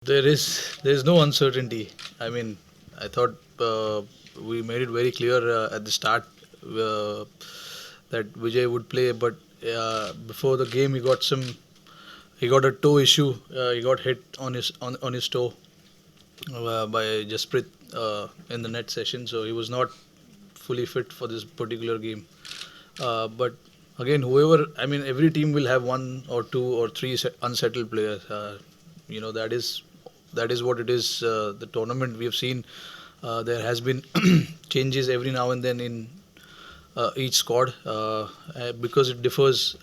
There is no uncertainty. I mean, I thought we made it very clear at the start uh, that Vijay would play, but before the game he got a toe issue. He got hit on his toe by Jasprit in the net session, so he was not fully fit for this particular game. But again, every team will have one or two or three unsettled players. That is what it is. The tournament we have seen, there has been changes every now and then in each squad because it differs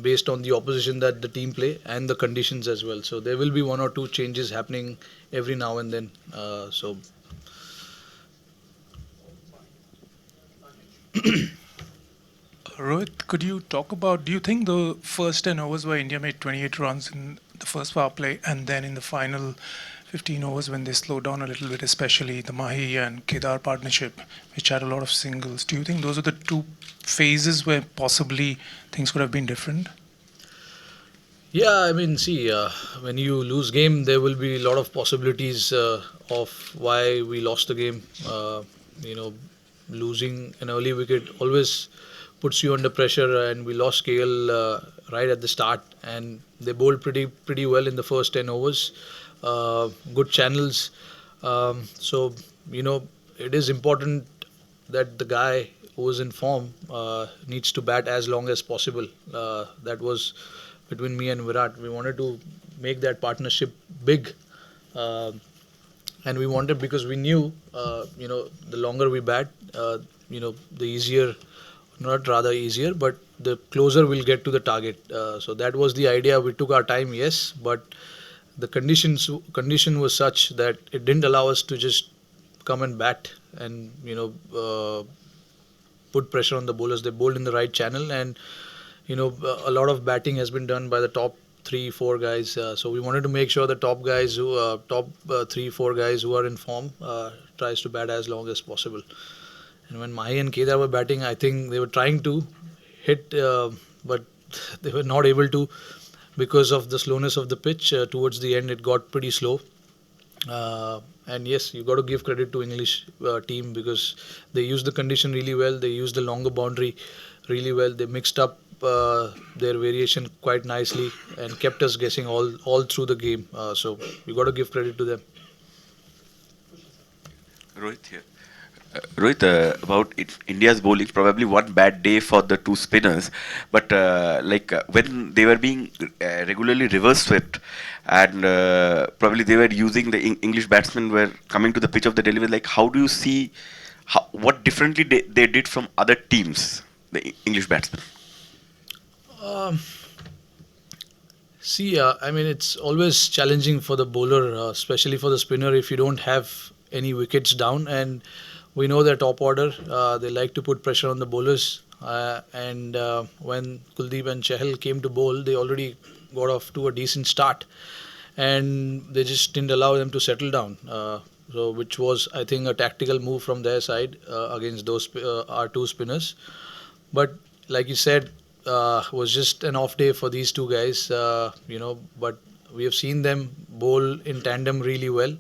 based on the opposition that the team play and the conditions as well. So there will be one or two changes happening every now and then. Rohit, could you talk about, do you think the first 10 overs where India made 28 runs in the first power play and then in the final 15 overs when they slowed down a little bit, especially the Mahi and Kedar partnership, which had a lot of singles, do you think those are the two phases where possibly things could have been different? Yeah, I mean, see, when you lose game, there will be a lot of possibilities of why we lost the game. You know, losing an early wicket always puts you under pressure, and we lost KL right at the start, and they bowled pretty well in the first 10 overs. Good channels. So it is important that the guy who is in form needs to bat as long as possible. That was between me and Virat. We wanted to make that partnership big, uh, and we wanted because we knew, the longer we bat, the easier, not rather easier, but the closer we'll get to the target. So that was the idea. We took our time, yes, but the condition was such that it didn't allow us to just come and bat and put pressure on the bowlers. They bowled in the right channel, and a lot of batting has been done by the top three, four guys. So we wanted to make sure the top three, four guys who are in form tries to bat as long as possible. And when Mahi and Kedar were batting, I think they were trying to hit, but they were not able to because of the slowness of the pitch. Towards the end, it got pretty slow. And yes, you got to give credit to English team because they used the condition really well. They used the longer boundary really well. They mixed up their variation quite nicely and kept us guessing all through the game. So you got to give credit to them. Rohit here. Rohit, about India's bowling, probably one bad day for the two spinners, but when they were being regularly reverse swept, and probably they were using the English batsmen were coming to the pitch of the delivery. Like, how do you see what differently they did from other teams, the English batsmen? Um, See, I mean, it's always challenging for the bowler, especially for the spinner, if you don't have any wickets down. And we know their top order, they like to put pressure on the bowlers. And when Kuldeep and Chahal came to bowl, they already got off to a decent start, and they just didn't allow them to settle down. So, which was, I think, a tactical move from their side against those our two spinners. But like you said, was just an off day for these two guys. But we have seen them bowl in tandem really well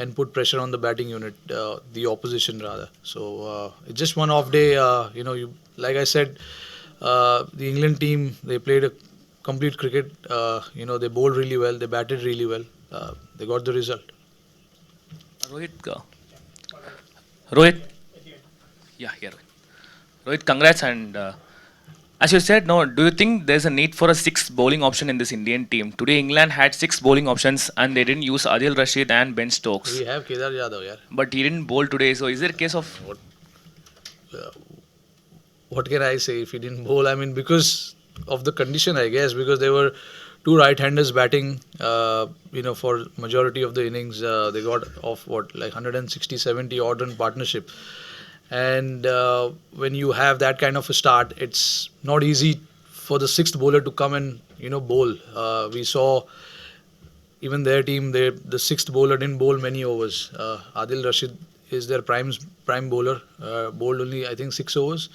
and put pressure on the batting unit, the opposition rather. So it's just one off day. Like I said, the England team, they played a complete cricket. They bowled really well, they batted really well. They got the result. Rohit, Rohit, yeah, yeah, Rohit. Rohit, congrats. And as you said, no, do you think there's a need for a sixth bowling option in this Indian team? Today, England had six bowling options and they didn't use Adil Rashid and Ben Stokes. We have Kedar Yadav, yeah. But he didn't bowl today. So, is there a case of. Uh, what can I say if he didn't bowl? I mean, because of the condition, I guess, because there were two right-handers batting, for majority of the innings. They got off, like 160, 70 odd run partnership. And when you have that kind of a start, it's not easy for the sixth bowler to come and, bowl. We saw even their team, the sixth bowler didn't bowl many overs. Adil Rashid is their prime bowler, bowled only, I think, 6 overs,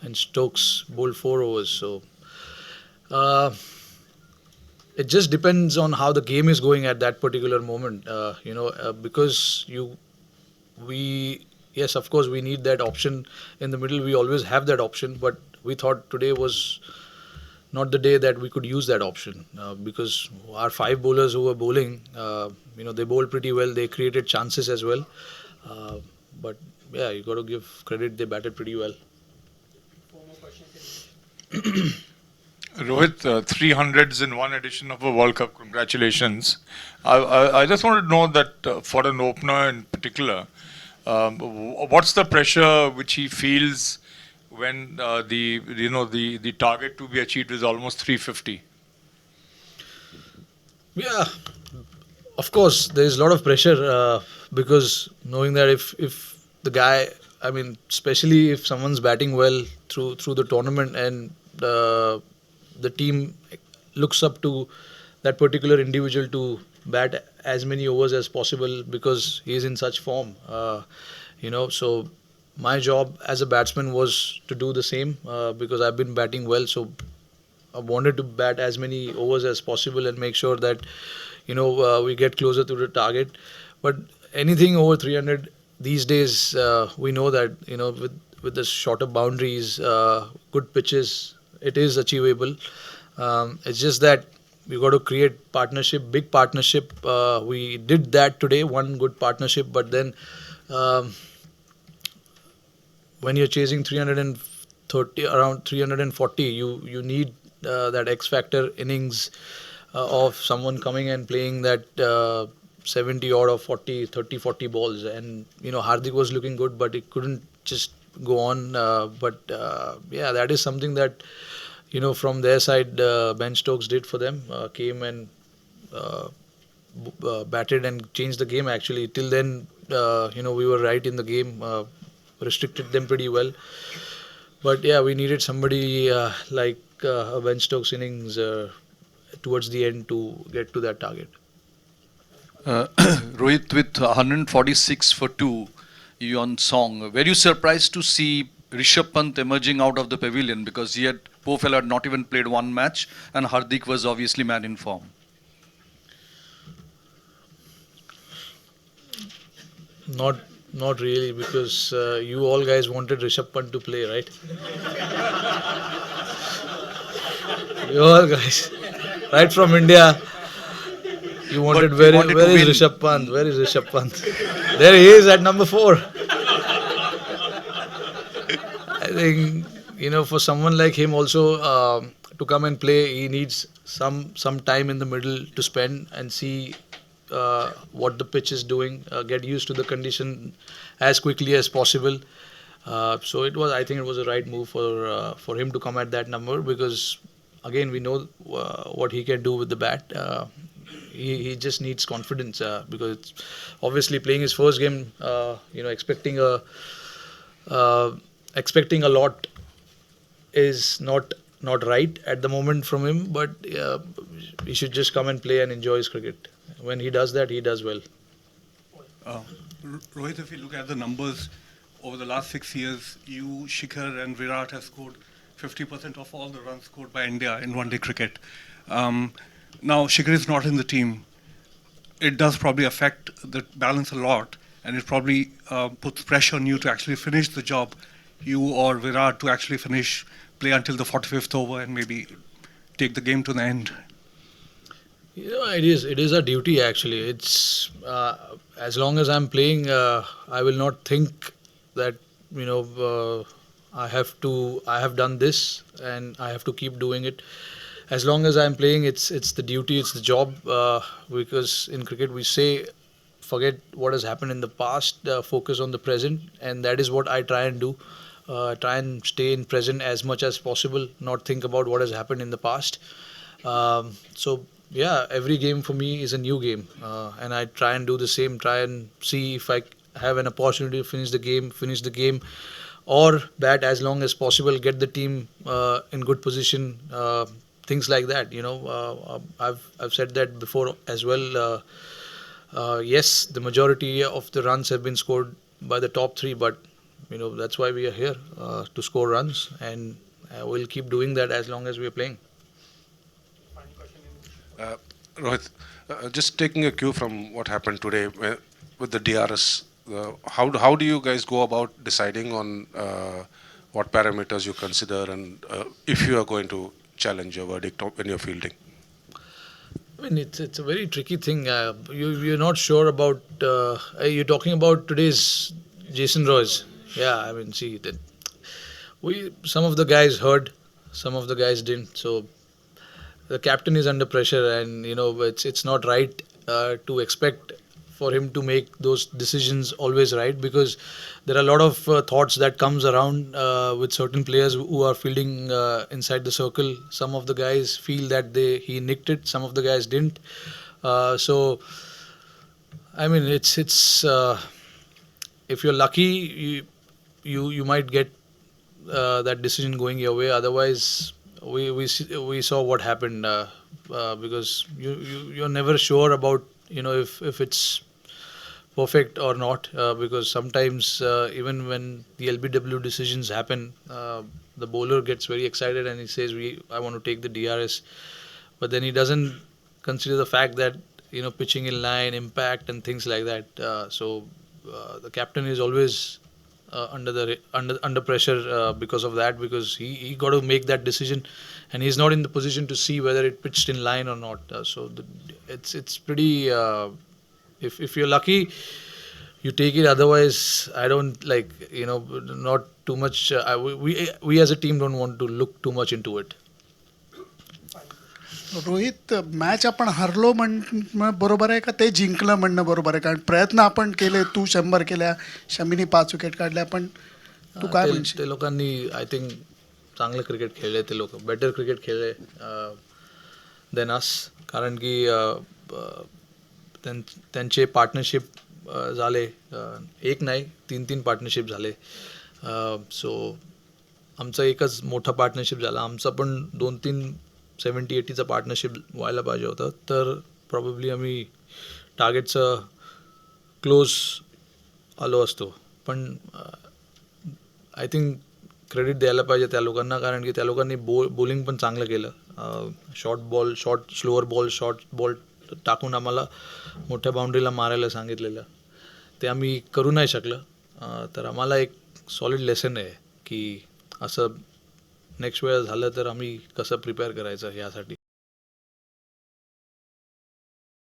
and Stokes bowled 4 overs. So, uh, it just depends on how the game is going at that particular moment. Because we yes, of course, we need that option in the middle. We always have that option, but we thought today was not the day that we could use that option, because our five bowlers who were bowling, they bowled pretty well. They created chances as well, uh, but yeah, you got to give credit. They batted pretty well. Rohit, 300s in one edition of a World Cup. Congratulations. I just want to know that for an opener in particular, what's the pressure which he feels when the target to be achieved is almost 350? Yeah, of course, there is a lot of pressure, because knowing that if the guy, I mean, especially if someone's batting well through the tournament, and the team looks up to that particular individual to bat as many overs as possible because he is in such form. So my job as a batsman was to do the same, because I've been batting well. So I wanted to bat as many overs as possible and make sure that we get closer to the target. But anything over 300 these days, we know that with the shorter boundaries, good pitches, it is achievable. It's just that we got to create partnership, big partnership. We did that today, one good partnership, but then um, when you're chasing 330, around 340, you need that X factor innings of someone coming and playing that 70 odd or 40 balls. And Hardik was looking good, but it couldn't just go on. But yeah, that is something that from their side, Ben Stokes did for them. Came and uh, batted and changed the game. Actually, till then, we were right in the game, restricted them pretty well. But yeah, we needed somebody like a Ben Stokes innings towards the end to get to that target. Rohit, with 146 for 2, you on song. Were you surprised to see Rishabh Pant emerging out of the pavilion, because poor fellow had not even played one match, and Hardik was obviously man in form? Not not really, because you all guys wanted Rishabh Pant to play, right? You all guys, right from India, you wanted But we wanted where to is win. Rishabh Pant? Where is Rishabh Pant? There he is at number 4. I think for someone like him also, to come and play, he needs some time in the middle to spend and see what the pitch is doing, get used to the condition as quickly as possible. So I think it was a right move for him to come at that number, because again, we know what he can do with the bat. He just needs confidence, because it's obviously playing his first game. Uh, expecting a lot is not right at the moment from him. But he should just come and play and enjoy his cricket. When he does that, he does well. Uh, Rohit, if you look at the numbers over the last 6 years, you, Shikhar, and Virat have scored 50% of all the runs scored by India in one-day cricket. Now, Shikhar is not in the team. It does probably affect the balance a lot, and it probably puts pressure on you to actually finish the job, you or Virat, to actually play until the 45th over and maybe take the game to the end. It is a duty actually. It's as long as I'm playing, I will not think that I have done this and I have to keep doing it. As long as I'm playing, it's the duty, it's the job. Because in cricket we say, forget what has happened in the past, focus on the present, and that is what I try and do. Try and stay in present as much as possible, not think about what has happened in the past. So yeah, every game for me is a new game, and I try and do the same. Try and see if I have an opportunity to finish the game, or bat as long as possible, get the team in good position. Things like that. I've said that before as well. Yes, the majority of the runs have been scored by the top three, but that's why we are here, to score runs, and we'll keep doing that as long as we are playing. Rohit, just taking a cue from what happened today with the DRS, how do you guys go about deciding on what parameters you consider and if you are going to challenge your verdict when you're fielding? I mean, it's a very tricky thing. You're not sure about. You're talking about today's Jason Royce. Yeah, I mean, see that some of the guys heard, some of the guys didn't. So the captain is under pressure, and it's not right to expect for him to make those decisions always right, because there are a lot of thoughts that comes around with certain players who are fielding inside the circle. Some of the guys feel that he nicked it, some of the guys didn't. So I mean, it's if you're lucky, you might get that decision going your way. Otherwise, we saw what happened, because you're never sure about if it's perfect or not, because sometimes even when the LBW decisions happen, the bowler gets very excited and he says I want to take the DRS, but then he doesn't consider the fact that pitching in line, impact, and things like that. So the captain is always under pressure because of that, because he got to make that decision, and he's not in the position to see whether it pitched in line or not. It's pretty. If you're lucky, you take it. Otherwise, I don't not too much. We as a team don't want to look too much into it. Rohit, match आपण हरलो बरोबर आहे का ते जिंकलं म्हणणं बरोबर आहे? कारण प्रयत्न आपण केले, तू 100 केल्या, शमीनी 5 विकेट काढल्या, पण तू काय म्हणशील? ते लोकांनी आय थिंक चांगलं क्रिकेट खेळले, ते लोक बेटर क्रिकेट खेळले देन अस, कारण की त्यांचे पार्टनरशिप झाले, एक नाही 3 पार्टनरशिप झाले. सो आमचा एकच मोठा पार्टनरशिप झाला. आमचा पण 2-3 70-80चा पार्टनरशिप व्हायला पाहिजे होतं, तर प्रॉब्ली आम्ही टार्गेटचं क्लोज आलो असतो. पण आय थिंक क्रेडिट द्यायला पाहिजे त्या लोकांना, कारण की त्या लोकांनी बॉलिंग पण चांगलं केलं. स्लोअर बॉल टाकून आम्हाला मोठ्या बाउंड्रीला मारायला सांगितलेलं, ते आम्ही करू नाही शकलं. तर आम्हाला एक सॉलिड लेसन आहे की असं नेक्स्ट वेळा झालं तर आम्ही कसं प्रिपेअर करायचं यासाठी.